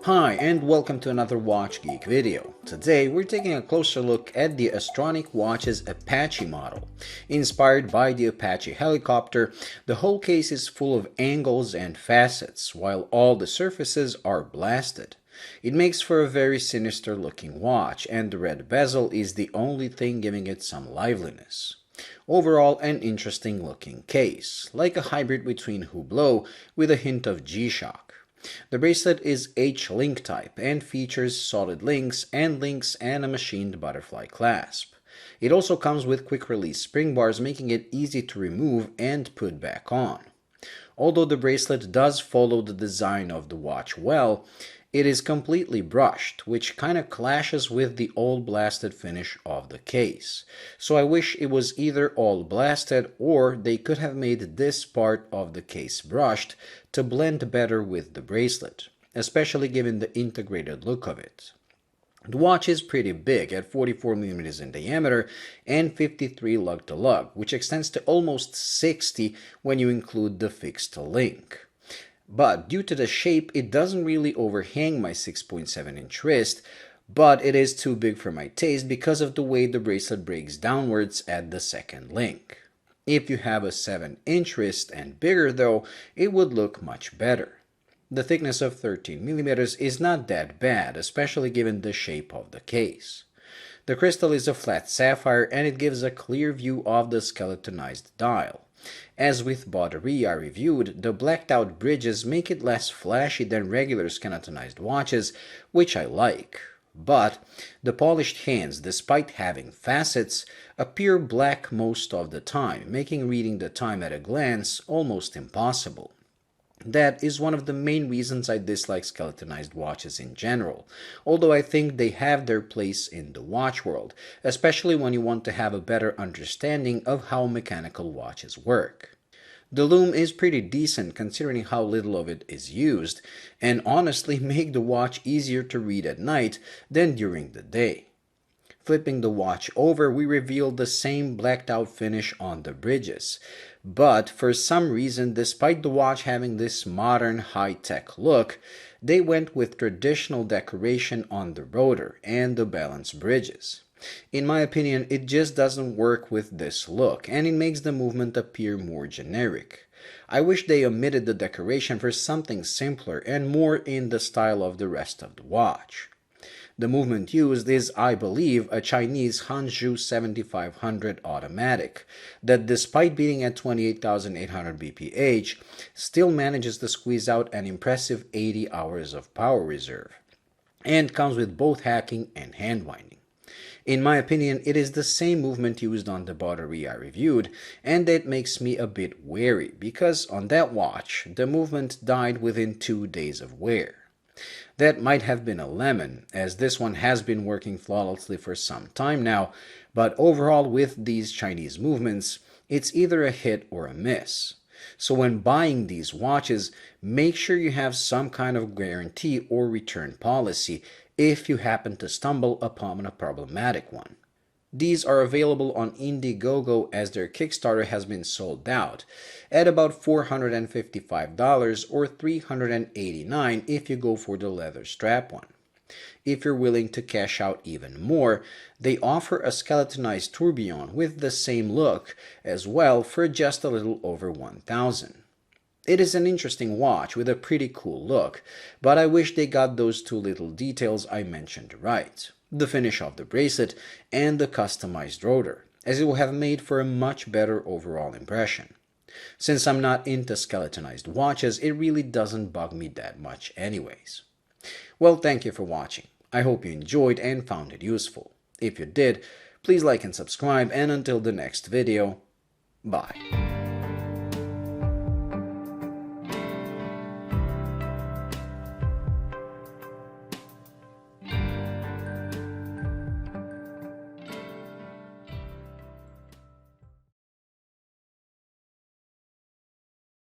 Hi and welcome to another Watch Geek video. Today we're taking a closer look at the Astronic watch's Apache model. Inspired by the Apache helicopter, the whole case is full of angles and facets, while all the surfaces are blasted. It makes for a very sinister looking watch, and the red bezel is the only thing giving it some liveliness. Overall, an interesting looking case, like a hybrid between Hublot with a hint of G-Shock. The bracelet is H-link type and features solid links and a machined butterfly clasp. It also comes with quick-release spring bars, making it easy to remove and put back on. Although the bracelet does follow the design of the watch well, it is completely brushed, which kinda clashes with the all blasted finish of the case. So I wish it was either all blasted or they could have made this part of the case brushed to blend better with the bracelet, especially given the integrated look of it. The watch is pretty big at 44mm in diameter and 53 lug to lug, which extends to almost 60 when you include the fixed link. But due to the shape, it doesn't really overhang my 6.7-inch wrist, but it is too big for my taste because of the way the bracelet breaks downwards at the second link. If you have a 7-inch wrist and bigger though, it would look much better. The thickness of 13mm is not that bad, especially given the shape of the case. The crystal is a flat sapphire and it gives a clear view of the skeletonized dial. As with Bauderie I reviewed, the blacked out bridges make it less flashy than regular skeletonized watches, which I like. But the polished hands, despite having facets, appear black most of the time, making reading the time at a glance almost impossible. That is one of the main reasons I dislike skeletonized watches in general, although I think they have their place in the watch world, especially when you want to have a better understanding of how mechanical watches work. The lume is pretty decent considering how little of it is used, and honestly make the watch easier to read at night than during the day. Flipping the watch over, we reveal the same blacked out finish on the bridges. But for some reason, despite the watch having this modern high-tech look, they went with traditional decoration on the rotor and the balance bridges. In my opinion, it just doesn't work with this look, and it makes the movement appear more generic. I wish they omitted the decoration for something simpler and more in the style of the rest of the watch. The movement used is, I believe, a Chinese Hangzhou 7500 automatic that, despite being at 28,800 bph, still manages to squeeze out an impressive 80 hours of power reserve, and comes with both hacking and hand winding. In my opinion, it is the same movement used on the Bauderie I reviewed, and that makes me a bit wary because on that watch, the movement died within 2 days of wear. That might have been a lemon, as this one has been working flawlessly for some time now, but overall with these Chinese movements, it's either a hit or a miss. So when buying these watches, make sure you have some kind of guarantee or return policy if you happen to stumble upon a problematic one. These are available on Indiegogo as their Kickstarter has been sold out at about $455 or $389 if you go for the leather strap one. If you're willing to cash out even more, they offer a skeletonized tourbillon with the same look as well for just a little over $1,000. It is an interesting watch with a pretty cool look, but I wish they got those two little details I mentioned right. The finish of the bracelet and the customized rotor, as it will have made for a much better overall impression. Since I'm not into skeletonized watches, it really doesn't bug me that much anyways. Well, thank you for watching. I hope you enjoyed and found it useful. If you did, please like and subscribe, and until the next video, bye.